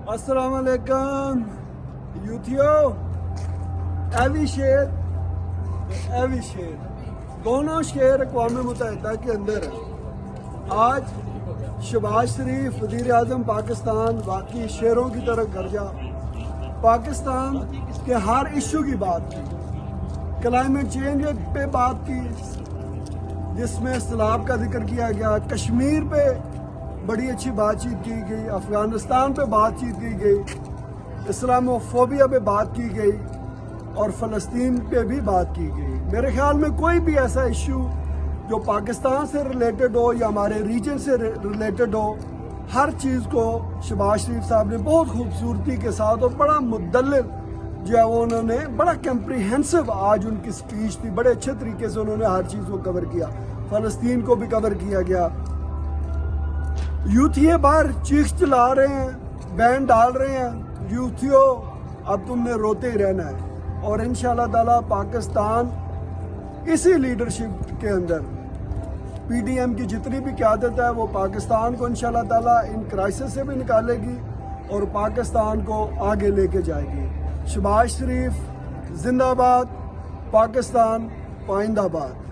السلام علیکم یوتھیو، ایوی شیر دونوں شیر اقوام متحدہ کے اندر ہیں۔ آج شہباز شریف وزیر اعظم پاکستان واقعی شیروں کی طرح گرجا، پاکستان کے ہر ایشو کی بات کی، کلائمیٹ چینج پہ بات کی جس میں سیلاب کا ذکر کیا گیا، کشمیر پہ بڑی اچھی بات چیت کی گئی، افغانستان پہ بات چیت کی گئی، اسلاموفوبیا پہ بات کی گئی اور فلسطین پہ بھی بات کی گئی۔ میرے خیال میں کوئی بھی ایسا ایشو جو پاکستان سے ریلیٹڈ ہو یا ہمارے ریجن سے ریلیٹڈ ہو، ہر چیز کو شہباز شریف صاحب نے بہت خوبصورتی کے ساتھ اور بڑا مدلل جو ہے وہ انہوں نے بڑا کمپریہنسو آج ان کی سپیچ تھی، بڑے اچھے طریقے سے انہوں نے ہر چیز کو کور کیا، فلسطین کو بھی کور کیا گیا۔ یوتھیے باہر چیخ چلا رہے ہیں، بین ڈال رہے ہیں، یوتھیو اب تم نے روتے ہی رہنا ہے، اور انشاءاللہ تعالی پاکستان اسی لیڈرشپ کے اندر پی ڈی ایم کی جتنی بھی قیادت ہے وہ پاکستان کو انشاءاللہ تعالی ان کرائسس سے بھی نکالے گی اور پاکستان کو آگے لے کے جائے گی۔ شہباز شریف زندہ باد، پاکستان پائندہ باد۔